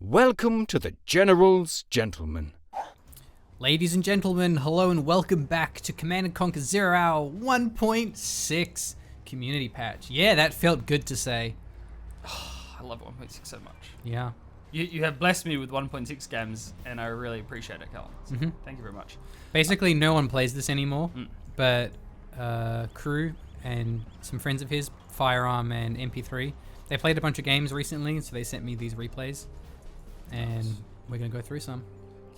Welcome to the General's Gentlemen. Ladies and gentlemen, hello and welcome back to Command & Conquer 0 Hour 1.6 Community Patch. Yeah, that felt good to say. I love 1.6 so much. Yeah. You have blessed me with 1.6 games, and I really appreciate it, Callum. So thank you very much. Basically, no one plays this anymore, but Krew and some friends of his, Firearm and MP3, they played a bunch of games recently, so they sent me these replays, and we're going to go through some.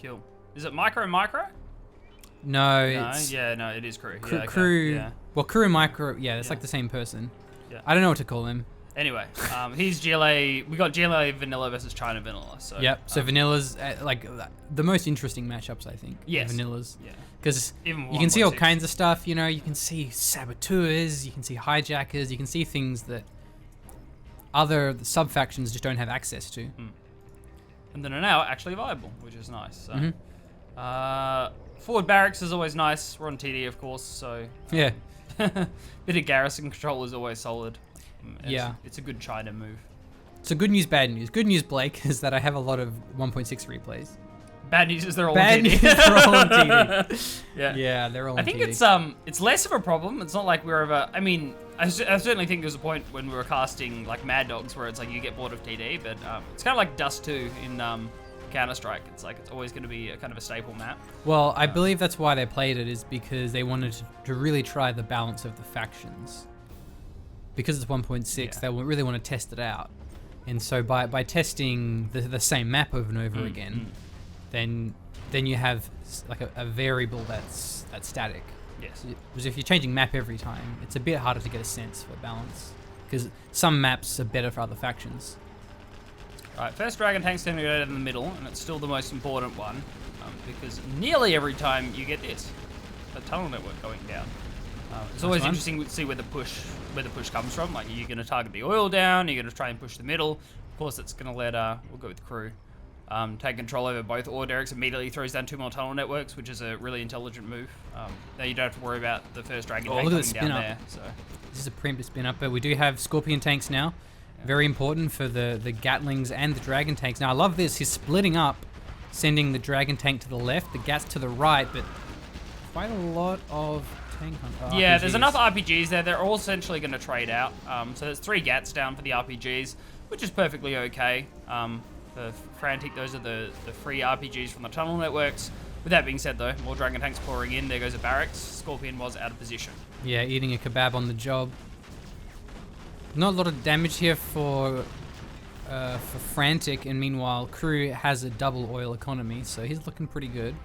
Cool. Is it Micro? No, It is Krew. Krew. Yeah. Well, Krew and Micro, yeah, it's like the same person. Yeah. I don't know what to call him. Anyway, he's GLA. We got GLA Vanilla versus China Vanilla. So yep. So Vanilla's like the most interesting matchups, I think. Yes. Vanilla's. Yeah. Because you can see all kinds of stuff. You know, you can see saboteurs, you can see hijackers, you can see things that other sub factions just don't have access to. And then are now actually viable, which is nice. So, forward barracks is always nice. We're on TD, of course. So Yeah. bit of garrison control is always solid. Yeah. It's a good China move. So good news, bad news. Good news, Blake, is that I have a lot of 1.6 replays. Bad news is they're all Bad on news, TD. they're all on TD. Yeah. Yeah, they're all on I think TD. it's less of a problem. It's not like we're ever. I mean, I certainly think there's a point when we were casting like Mad Dogs where it's like you get bored of TD, but it's kind of like Dust 2 in Counter-Strike. It's like it's always going to be a kind of a staple map. Well, I believe that's why they played it, is because they wanted to really try the balance of the factions. Because it's 1.6, they really want to test it out. And so by testing the same map over and over again, then you have like a variable that's static. Yes. Because if you're changing map every time, it's a bit harder to get a sense for balance. Because some maps are better for other factions. All right, first Dragon Tank's going to go down in the middle, and it's still the most important one, because nearly every time you get this, the tunnel network going down. It's always interesting to see where the push comes from. Like, are you going to target the oil down? Are you going to try and push the middle? Of course, it's going to let we'll go with Krew. Take control over both ore derricks, immediately throws down 2 more tunnel networks, which is a really intelligent move. Now you don't have to worry about the first Dragon Tank coming down there. So. This is a preemptive spin up, but we do have Scorpion tanks now. Yeah. Very important for the Gatlings and the Dragon tanks. Now I love this, he's splitting up, sending the Dragon tank to the left, the Gats to the right, but quite a lot of tank hunter Yeah, RPGs. There's enough RPGs there. They're all essentially going to trade out. So there's 3 Gats down for the RPGs, which is perfectly okay. For Frantic, those are the free RPGs from the tunnel networks. With that being said, though, more Dragon tanks pouring in. There goes a barracks. Scorpion was out of position. Yeah, eating a kebab on the job. Not a lot of damage here for Frantic, and meanwhile, Krew has a double oil economy, so he's looking pretty good.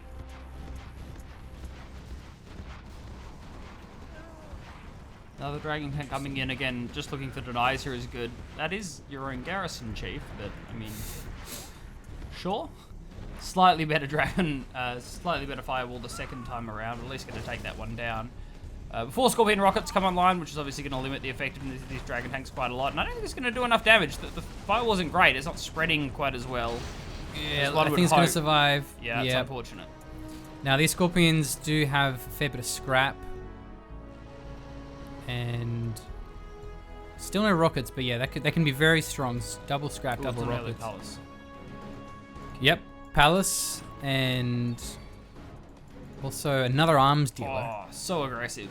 Another Dragon tank coming in again, just looking for denies here is good. That is your own garrison chief, but I mean, sure. Slightly better slightly better firewall the second time around. At least going to take that one down. Before Scorpion rockets come online, which is obviously going to limit the effectiveness of these Dragon tanks quite a lot. And I don't think it's going to do enough damage. The firewall isn't great. It's not spreading quite as well. Yeah, I think it's going to survive. Yeah, it's unfortunate. Now these Scorpions do have a fair bit of scrap. And still no rockets, but yeah, they can be very strong. Double scrap, double rockets. Palace. Yep, Palace, and also another arms dealer. Oh, so aggressive.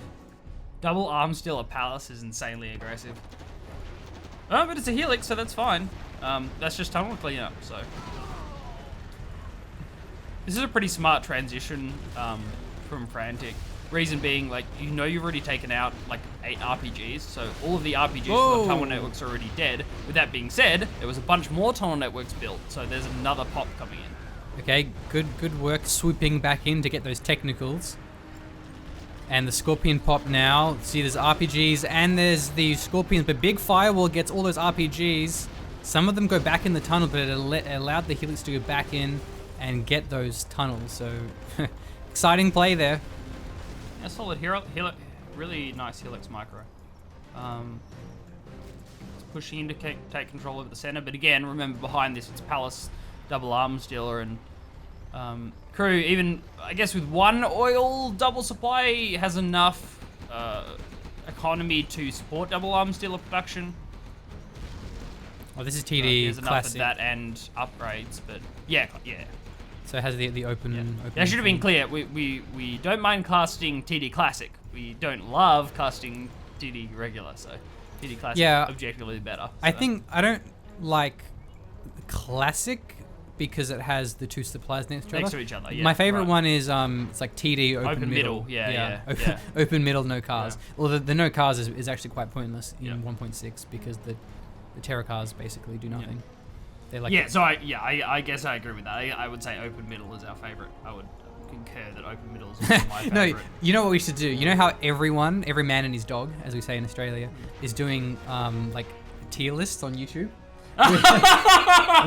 Double arms dealer Palace is insanely aggressive. Oh, but it's a Helix, so that's fine. That's just tunnel cleanup, so. This is a pretty smart transition from Frantic. Reason being, like, you know you've already taken out, like, 8 RPGs, so all of the RPGs from the tunnel networks are already dead. With that being said, there was a bunch more tunnel networks built, so there's another pop coming in. Okay, good work swooping back in to get those technicals. And the Scorpion pop now. See, there's RPGs and there's the Scorpions, but Big Firewall gets all those RPGs. Some of them go back in the tunnel, but it allowed the Helix to go back in and get those tunnels, so exciting play there. Yeah, solid really nice Helix micro. It's pushing in to take control over the center, but again, remember behind this it's Palace, double arms dealer, and Krew, even I guess with 1 oil double supply, has enough economy to support double arms dealer production. Oh, this is TD There's enough classic. of that and upgrades, but yeah. So it has the open. open That should have been thing. clear. We don't mind casting TD Classic. We don't love casting TD Regular, so TD Classic objectively better. I so. think I don't like Classic because it has the two supplies next to each other. Yeah, My favorite right. one is it's like TD open middle. Yeah. Open middle, no cars. Yeah. Well, the no cars is actually quite pointless in Yeah. 1.6 because the terror cars basically do nothing. They're like Yeah, so I guess I agree with that. I would say open middle is our favorite. I would concur that open middle is also my favorite. No, you know what we should do? You know how every man and his dog, as we say in Australia, is doing like tier lists on YouTube? We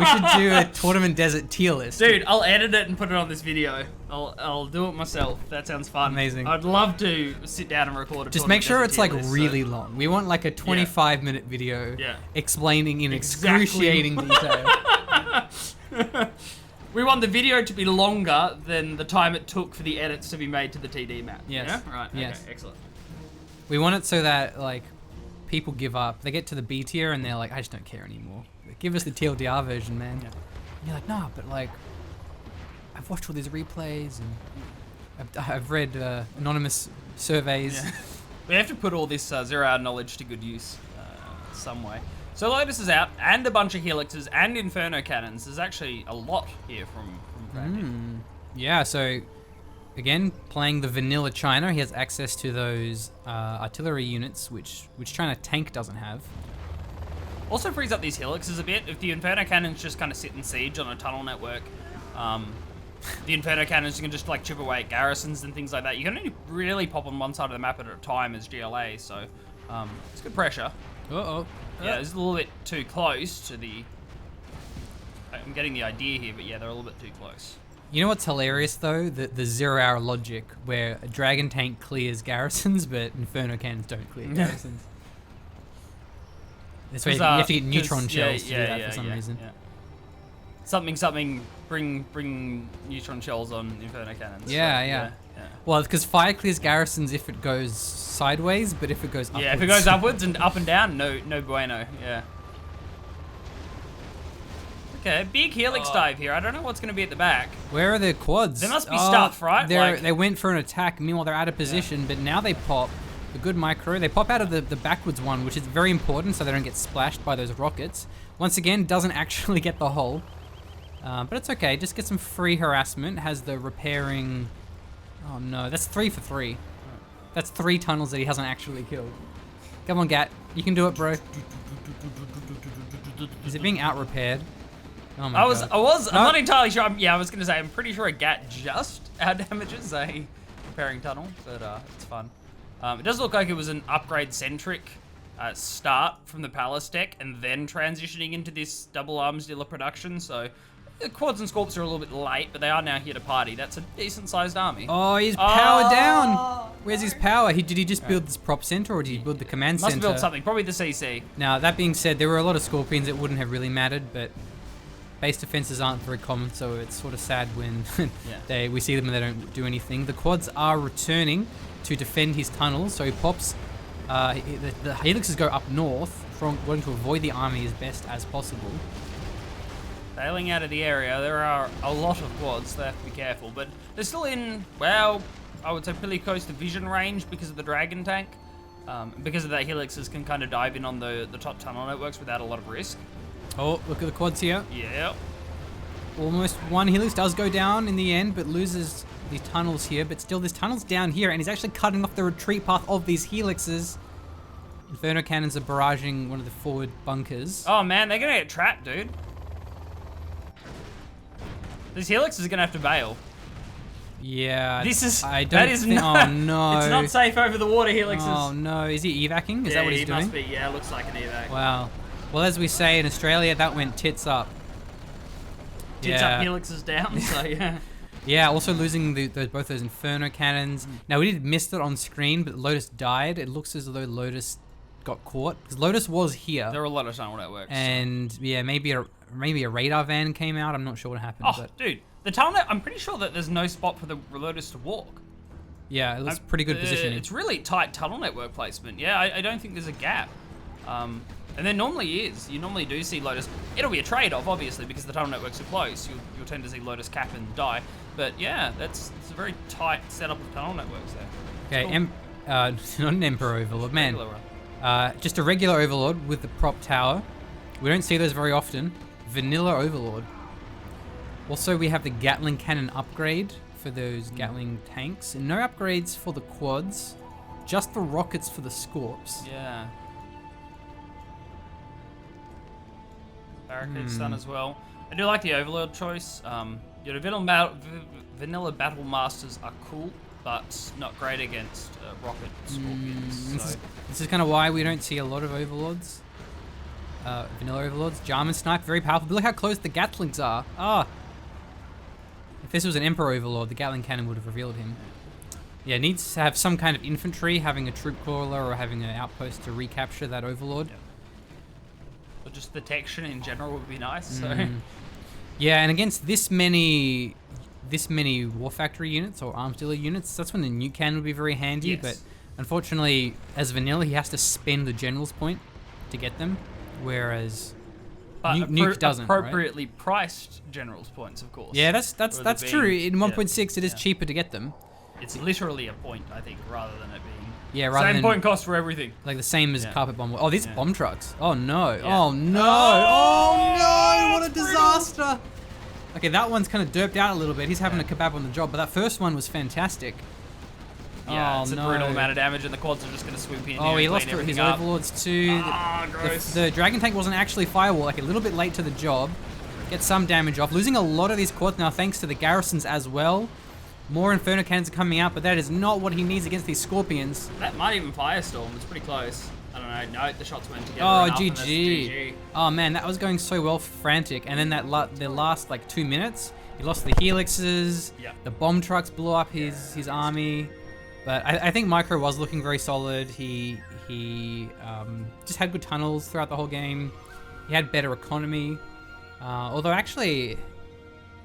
should do a Tournament Desert tier list. Dude, I'll edit it and put it on this video. I'll do it myself. That sounds fun. Amazing. I'd love to sit down and record a Just Tournament make sure Desert it's tier like list, really long. We want like a 25-minute video explaining in Exactly. excruciating detail. We want the video to be longer than the time it took for the edits to be made to the TD map. Yes. Yeah? Right. Yes. Okay. Excellent. We want it so that like people give up. They get to the B tier and they're like, I just don't care anymore. Give us the TLDR version, man. And you're like, nah, but like, I've watched all these replays and I've read anonymous surveys. Yeah. We have to put all this 0-hour knowledge to good use some way. So Lotus is out, and a bunch of helixes and inferno cannons. There's actually a lot here from Frantic. Yeah, so again, playing the vanilla China, he has access to those artillery units, which China tank doesn't have. Also frees up these helixes a bit. If the inferno cannons just kind of sit in siege on a tunnel network, the inferno cannons can just like chip away at garrisons and things like that. You can only really pop on one side of the map at a time as GLA, so it's good pressure. Yeah, it's a little bit too close to the... I'm getting the idea here, but yeah, they're a little bit too close. You know what's hilarious though? The 0-hour logic where a dragon tank clears garrisons, but inferno cannons don't clear garrisons. That's why you have to get neutron shells to do that for some reason. Yeah. Something, bring neutron shells on inferno cannons. Yeah. Well, because fire clears garrisons if it goes sideways, but if it goes upwards. Yeah, if it goes upwards and up and down, no bueno. Yeah. Okay, big helix dive here. I don't know what's going to be at the back. Where are the quads? There must be stuff, right? They went for an attack, meanwhile they're out of position, but now they pop. A good micro. They pop out of the backwards one, which is very important so they don't get splashed by those rockets. Once again, doesn't actually get the hull. But it's okay. Just get some free harassment. Has the repairing... Oh no, that's 3 for 3. That's 3 tunnels that he hasn't actually killed. Come on, Gat. You can do it, bro. Is it being out-repaired? Oh my God. I'm not entirely sure. I was going to say, I'm pretty sure a Gat just out-damages a repairing tunnel, but it's fun. It does look like it was an upgrade-centric start from the Palace deck and then transitioning into this double arms dealer production, so the quads and scorps are a little bit late, but they are now here to party. That's a decent-sized army. Oh, he's powered down. Where's his power? Did he just build this prop center or did he build the command center? Must have built something, probably the CC. Now, that being said, there were a lot of scorpions that wouldn't have really mattered, but base defenses aren't very common, so it's sort of sad when we see them and they don't do anything. The quads are returning to defend his tunnels, so he pops. The helixes go up north, wanting to avoid the army as best as possible. Bailing out of the area, there are a lot of quads, they have to be careful, but they're still in, well, I would say pretty close to vision range because of the dragon tank. Because of that, helixes can kind of dive in on the top tunnel networks without a lot of risk. Oh, look at the quads here. Yeah. Almost one helix does go down in the end, but loses these tunnels here. But still, there's tunnels down here, and he's actually cutting off the retreat path of these helixes. Inferno cannons are barraging one of the forward bunkers. Oh man, they're gonna get trapped, dude. These helixes are gonna have to bail. Yeah. This is. I don't. That is not. Oh no. It's not safe over the water, helixes. Oh no. Is he evacing? Is that what he's doing? Must be. Yeah, looks like an evac. Wow. Well, as we say in Australia, that went tits up. Tits up, helixes down. So yeah. Yeah, also losing both those Inferno cannons. Now, we did miss it on screen, but Lotus died. It looks as though Lotus got caught. Because Lotus was here. There were a lot of tunnel networks. And, yeah, maybe a radar van came out. I'm not sure what happened. Oh, dude. The tunnel net, I'm pretty sure that there's no spot for the Lotus to walk. Yeah, it looks pretty good positioning. It's really tight tunnel network placement. Yeah, I don't think there's a gap. And there normally is. You normally do see Lotus. It'll be a trade-off, obviously, because the tunnel networks are close. You'll tend to see Lotus cap and die. But yeah, it's a very tight setup of tunnel networks there. Okay, cool. not an Emperor Overlord, man. Regular one. Just a regular Overlord with the prop tower. We don't see those very often. Vanilla Overlord. Also, we have the Gatling cannon upgrade for those Gatling tanks. And no upgrades for the quads. Just the rockets for the Scorps. Yeah. Barricade stun as well. I do like the Overlord choice. Vanilla Battle Masters are cool, but not great against rocket Scorpions. So. This is kind of why we don't see a lot of Overlords. Vanilla Overlords. Jarman Snipe, very powerful. But look how close the Gatlings are. Ah! If this was an Emperor Overlord, the Gatling cannon would have revealed him. Yeah, needs to have some kind of infantry, having a troop crawler or having an outpost to recapture that Overlord. Yeah. But just detection in general would be nice. So. Yeah, and against this many War Factory units or Arms Dealer units, that's when the nuke cannon would be very handy. Yes. But unfortunately, as Vanilla, he has to spend the General's Point to get them, whereas Nuke doesn't. Appropriately right? priced General's Points, of course. Yeah, that's true. In 1.6, it is cheaper to get them. It's literally a point, I think, rather than it being... Yeah, rather same than point cost for everything. Like the same as carpet bomb. Oh, these bomb trucks. Oh no. Yeah. Oh no. Oh no. What a disaster. Okay, that one's kind of derped out a little bit. He's having a kebab on the job, but that first one was fantastic. Yeah, it's a brutal amount of damage, and the quads are just going to swoop in. Oh, here he and lost clean his everything up. overlords too. Gross. The dragon tank wasn't actually firewall, like a little bit late to the job. Get some damage off. Losing a lot of these quads now thanks to the garrisons as well. More Inferno cannons are coming out, but that is not what he needs against these Scorpions. That might even Firestorm. It's pretty close. I don't know. No, the shots went together. Oh, enough, and that's GG. Oh man, that was going so well for Frantic. And then the last like 2 minutes, he lost the helixes. Yeah. The bomb trucks blew up his army. But I think Micro was looking very solid. He just had good tunnels throughout the whole game. He had better economy. Although actually,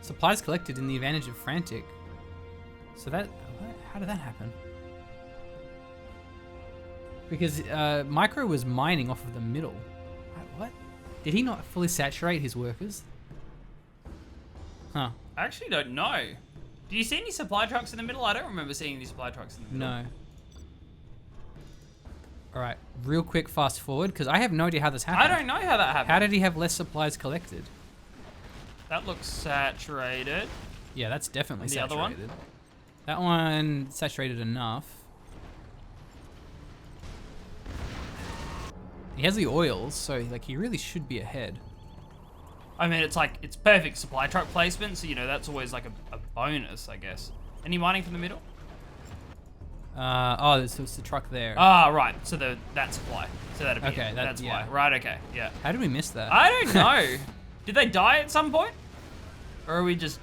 supplies collected in the advantage of Frantic. So how did that happen? Because Micro was mining off of the middle. What? Did he not fully saturate his workers? Huh. I actually don't know. Do you see any supply trucks in the middle? I don't remember seeing any supply trucks in the middle. No. Alright, real quick fast forward, because I have no idea how this happened. I don't know how that happened. How did he have less supplies collected? That looks saturated. Yeah, that's definitely And the saturated. other one? That one saturated enough. He has the oils, so like he really should be ahead. I mean, it's perfect supply truck placement, so that's always like a bonus, I guess. Any mining from the middle? Oh, it's the truck there. Ah, right. So that supply. So that'd be Okay, it. that- That's yeah. why. Right. Okay. Yeah. How did we miss that? I don't know. Did they die at some point, or are we just?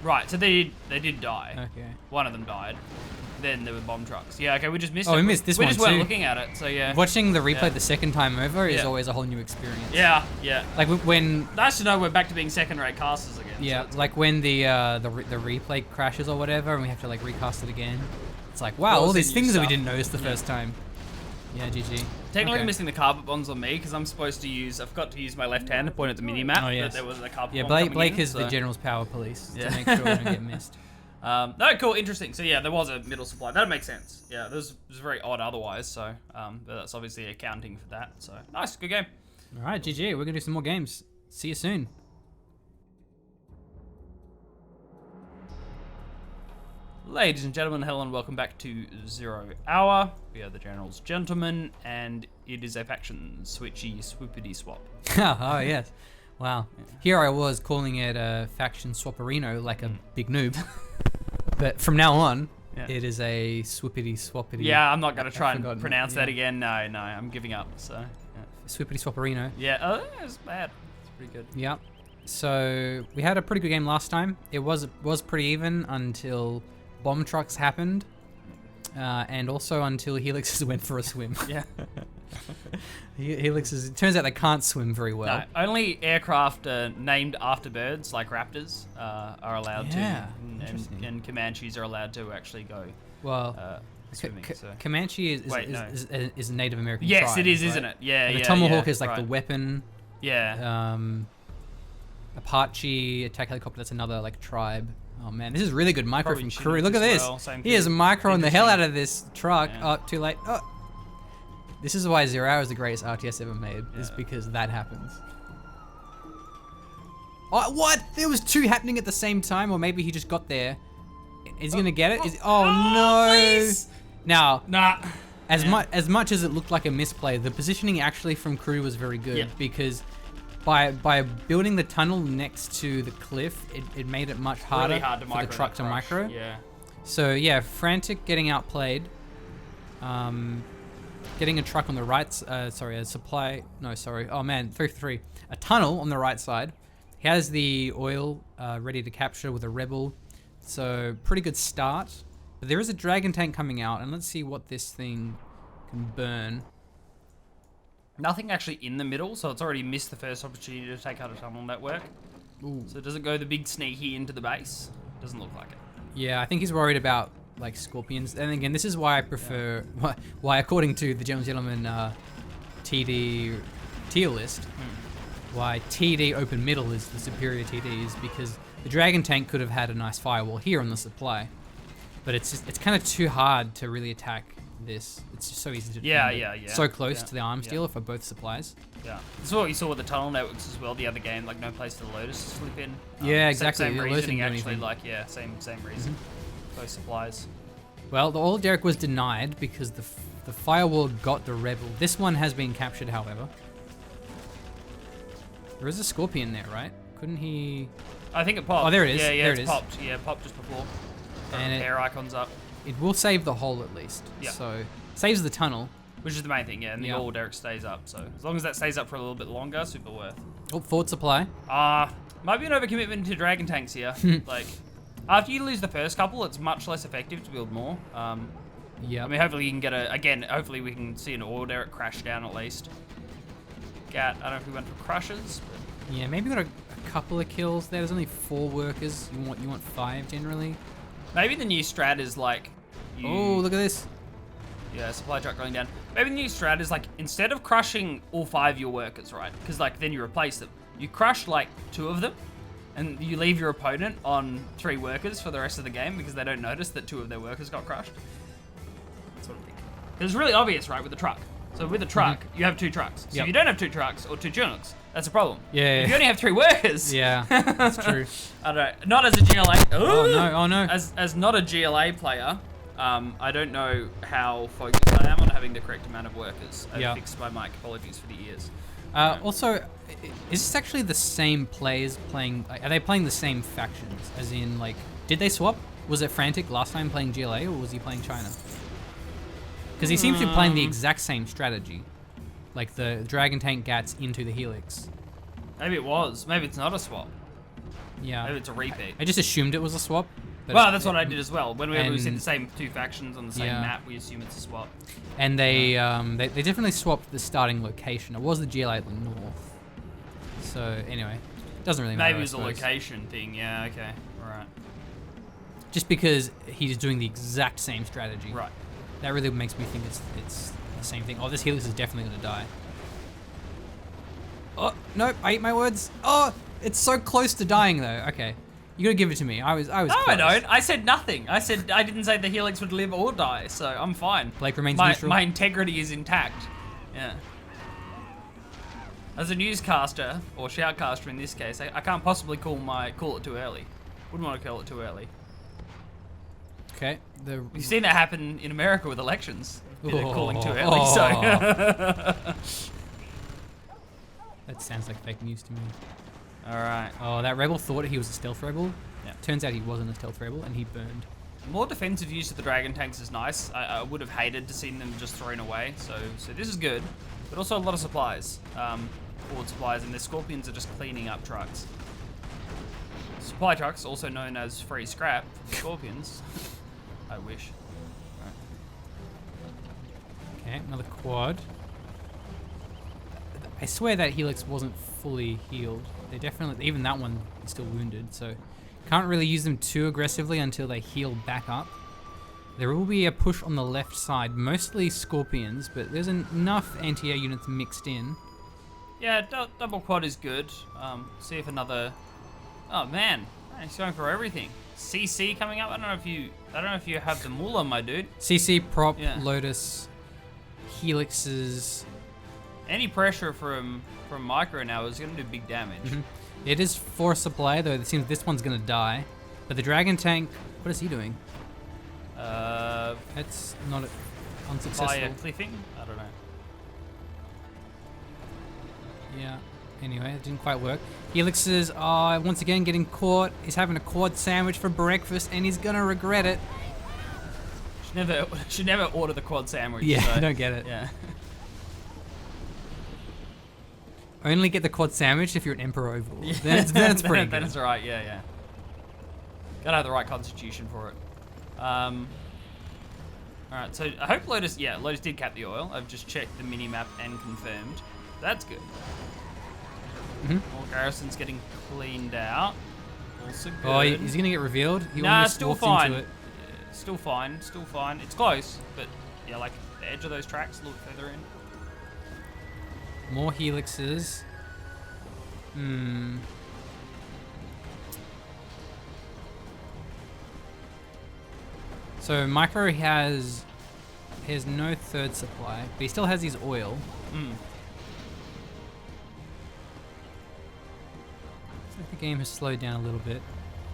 Right. So they did die. Okay. One of them died. Then there were bomb trucks. Yeah. Okay. We just missed it. Oh, we missed this we one just weren't too. looking at it. So yeah. Watching the replay Yeah. the second time over is Yeah. always a whole new experience. Yeah. Yeah. Like when Nice to know we're back to being second-rate casters again. yeah, So like when the replay crashes or whatever, and we have to like recast it again. It's like wow, all Well, these new things that we stuff. didn't notice the first time. Yeah, GG. technically Okay. missing the carpet bombs on me because I'm supposed to use. I forgot to use my left hand to point at the mini map. Oh, yes. But there was a carpet Yeah, bomb Blake coming in, is the so- General's Power Police Yeah. to make sure we don't get missed. No, cool, interesting. So yeah, there was a middle supply. That makes sense. Yeah, this was very odd otherwise. So, but that's obviously accounting for that. So nice, good game. All right, GG. We're gonna do some more games. See you soon. Ladies and gentlemen, hello and welcome back to 0 Hour. We are the General's Gentlemen, and it is a faction switchy swoopity swap. Oh yes. Wow. Here I was calling it a faction swapperino like a big noob. But from now on, Yeah. it is a swoopity swappity. Yeah, I'm not gonna try I've and forgotten it, pronounce that yeah. again. No, I'm giving up. So yeah, Swoopity swapperino. yeah, it's bad. It's pretty good. Yeah. So we had a pretty good game last time. It was pretty even until bomb trucks happened, and also until helixes went for a swim. Yeah. Helixes. It turns out they can't swim very well. No, only aircraft named after birds, like raptors, are allowed Yeah, to, interesting. and Comanches are allowed to actually go. Well, swimming. So. Comanche Wait, no. is a Native American Yes, tribe, it is, right? isn't it? Yeah, And yeah. the Tomahawk is like right. the weapon. Yeah. Apache attack helicopter. That's another like tribe. Oh man, this is really good micro Probably from Krew. Chinook Look at as this. well, same He is thing. microing the hell out Interesting. of this truck. Yeah. Oh, too late. Oh. This is why 0 Hour is the greatest RTS ever made. Is Yeah. because that happens. Oh, what? There was two happening at the same time, or maybe he just got there. Is he gonna get it? Oh no! Please. Now, Nah. as Yeah. much as it looked like a misplay, the positioning actually from Krew was very good Yeah. because by building the tunnel next to the cliff, it made it much harder, Really hard to for micro the truck that to crush. micro. Yeah. So yeah, Frantic getting outplayed. Getting a truck on the right, a supply, no, sorry, oh man, 3-3. A tunnel on the right side. He has the oil ready to capture with a rebel. So pretty good start. But there is a dragon tank coming out, and let's see what this thing can burn. Nothing actually in the middle, so it's already missed the first opportunity to take out a tunnel network. Ooh. So it doesn't go the big sneaky into the base. Doesn't look like it. Yeah, I think he's worried about like scorpions. And again, this is why I prefer, why according to the Gentleman TD tier list, why TD open middle is the superior TD is because the dragon tank could have had a nice firewall here on the supply, but it's kind of too hard to really attack this. It's just so easy to defend it. So close to the arms dealer for both supplies. Yeah, this is what you saw with the tunnel networks as well. The other game, like no place for the Lotus to slip in. Yeah, exactly. Same The Lotus reasoning, didn't do actually. anything. Like, yeah, same reason. Both supplies. Well, the oil derrick was denied because the firewall got the rebel. This one has been captured, however. There is a scorpion there, right? Couldn't he? I think it popped. Oh, there it is. Yeah, There it's it is. popped. Yeah, it popped just before. And Air icons up, It will save the hole at least. Yeah. So saves the tunnel. which is the main thing. Yeah, and the Yeah. oil derrick stays up. So as long as that stays up for a little bit longer, super worth. Oh, forward supply. Might be an overcommitment to dragon tanks here. Like, after you lose the first couple, it's much less effective to build more. Yeah. I mean, hopefully you can get hopefully we can see an oil derrick crash down at least. Gat, I don't know if we went for crushes, but Yeah, maybe got a couple of kills there. There's only 4 workers. You want 5 generally. maybe the new strat is like, Oh, look at this. yeah, supply truck going down. Maybe the new strat is like, instead of crushing all 5 of your workers, right? Because like then you replace them. You crush like 2 of them, and you leave your opponent on 3 workers for the rest of the game because they don't notice that 2 of their workers got crushed. That's what I'm thinking. Because it's really obvious, right, with the truck. So with a truck, you have 2 trucks. So Yep. if you don't have 2 trucks or 2 Chinooks, that's a problem. Yeah. If you only have 3 workers. Yeah, that's true. I don't know. Not as a GLA. Oh no! Oh no! As not a GLA player, I don't know how focused I am on having the correct amount of workers. I Yeah. fixed my mic. Apologies for the ears. Also, is this actually the same players playing? Like, are they playing the same factions? As in, like, did they swap? Was it Frantic last time playing GLA, or was he playing China? Because he seems to be playing the exact same strategy, like the Dragon Tank Gats into the Helix. Maybe it was. Maybe it's not a swap. Yeah. Maybe it's a repeat. I just assumed it was a swap. But Well, that's what I did as well. Whenever we see and- the same 2 factions on the same Yeah. map, we assume it's a swap. And they definitely swapped the starting location. It was the GLA at the north. So anyway, doesn't really matter. Maybe I it's a suppose. location thing. Yeah. Okay. Right. Just because he's doing the exact same strategy. Right. That really makes me think it's the same thing. Oh, this Helix is definitely going to die. Oh, nope, I ate my words. Oh, it's so close to dying though. Okay. You gotta give it to me. I was No, close. I don't. I said nothing. I didn't say the Helix would live or die, so I'm fine. Blake remains my, neutral. My integrity is intact. Yeah. As a newscaster, or shoutcaster in this case, I can't possibly call it too early. Wouldn't want to call it too early. Okay. We've seen that happen in America with elections. They're calling too early, Oh. so. That sounds like fake news to me. Alright. Oh, that rebel thought he was a stealth rebel. Yeah. Turns out he wasn't a stealth rebel, and he burned. More defensive use of the dragon tanks is nice. I would have hated to see them just thrown away, so this is good. But also a lot of supplies. Forward supplies, and the scorpions are just cleaning up trucks. Supply trucks, also known as free scrap for scorpions. I wish. Okay, another quad. I swear that Helix wasn't fully healed. They definitely, even that one is still wounded, so can't really use them too aggressively until they heal back up. There will be a push on the left side, mostly Scorpions, but there's enough anti-air units mixed in. Yeah, double quad is good. See if another. Oh man, he's going for everything. CC coming up. I don't know if you have the Moolah, my dude. CC, Prop, Yeah. Lotus, Helixes. Any pressure from Micro now is going to do big damage. It is force supply, though it seems this one's going to die. But the Dragon Tank, what is he doing? It's not unsuccessful. Fire cliffing? I don't know. Yeah. Anyway, it didn't quite work. Helixes are once again getting caught. He's having a quad sandwich for breakfast, and he's gonna regret it. Should never order the quad sandwich. Yeah, so, I don't get it. Yeah. Only get the quad sandwich if you're an Emperor Overlord. Then it's pretty good. Then it's alright. Yeah. Gotta have the right constitution for it. Alright, so I hope Lotus did cap the oil. I've just checked the mini-map and confirmed. That's good. All garrisons getting cleaned out. Also good. Oh, he's gonna get revealed? He Nah, almost still walked fine. into it. Still fine. It's close, but yeah, like the edge of those tracks a little further in. More Helixes. So Micro has no third supply, but he still has his oil. Looks like the game has slowed down a little bit.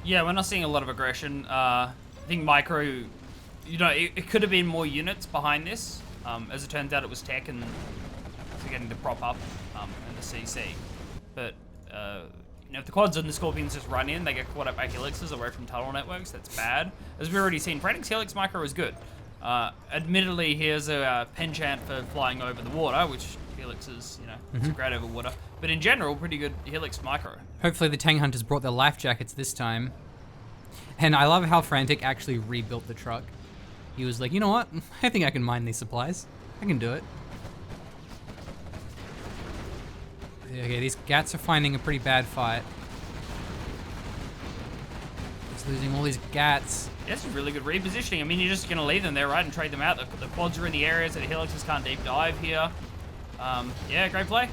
Yeah, we're not seeing a lot of aggression. I think Micro, it could have been more units behind this. As it turns out, it was tech and getting the prop up and the CC. But if the quads and the Scorpions just run in, they get caught up by Helixes away from tunnel networks. That's bad. As we've already seen, Frantic's Helix Micro is good. Admittedly, here's a penchant for flying over the water, which Helix is, it's great over water. But in general, pretty good Helix Micro. Hopefully the Tank Hunters brought their life jackets this time. And I love how Frantic actually rebuilt the truck. He was like, you know what? I think I can mine these supplies. I can do it. Okay, these Gats are finding a pretty bad fight. He's losing all these Gats. Yeah, that's a really good repositioning. I mean, you're just going to leave them there, right, and trade them out. The quads are in the area, so the Helixes can't deep dive here. Yeah, great play.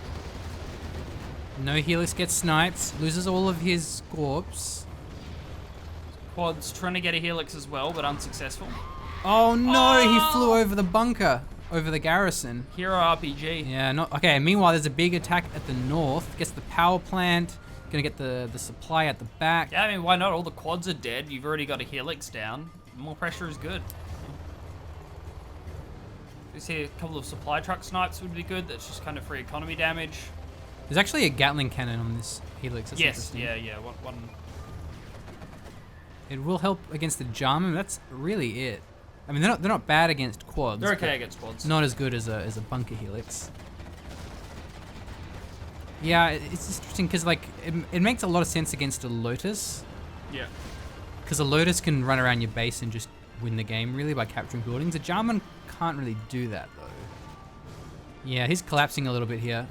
No Helix gets sniped. Loses all of his Scorps. Quads trying to get a Helix as well, but unsuccessful. Oh no, he flew over the bunker. Over the garrison. Hero RPG. Yeah, okay, meanwhile there's a big attack at the north. Gets the power plant. Gonna get the supply at the back. Yeah, I mean, why not? All the quads are dead. You've already got a Helix down. More pressure is good. You see a couple of supply truck snipes would be good. That's just kind of free economy damage. There's actually a Gatling cannon on this Helix. That's interesting. Yeah. One. It will help against the Jarman. That's really it. I mean, they're not bad against quads. They're okay against quads. Not as good as a bunker Helix. Yeah, it's interesting because like it makes a lot of sense against a Lotus. Yeah. Because a Lotus can run around your base and just win the game really by capturing buildings. A Jarman can't really do that though. Yeah, he's collapsing a little bit here.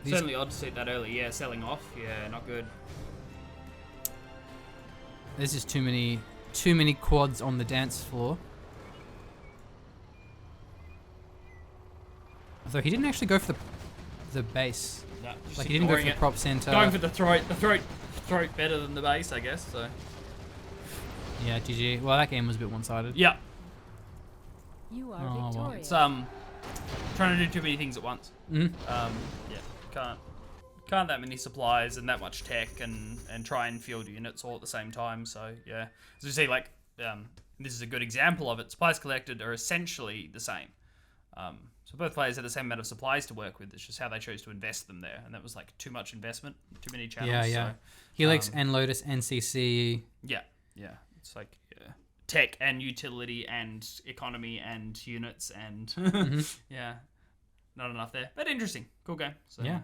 Certainly odd to see that early. Yeah, selling off. Yeah, not good. There's just too many quads on the dance floor. Although he didn't actually go for the base. No, like he didn't go for the prop center. Going for the throat. The throat better than the base, I guess. So. Yeah, GG. Well, that game was a bit one-sided. Yeah. You are victorious. It's trying to do too many things at once. Mm-hmm. Yeah, can't that many supplies and that much tech and try and field units all at the same time. So yeah, as you see, like this is a good example of it. Supplies collected are essentially the same. So both players had the same amount of supplies to work with. It's just how they chose to invest them there, and that was like too much investment, too many channels. Yeah. So, Helix and Lotus and CC. Yeah. It's like tech and utility and economy and units and yeah, not enough there, but interesting, cool game. So, yeah.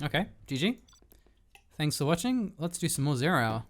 Okay, GG. Thanks for watching. Let's do some more Zero Hour.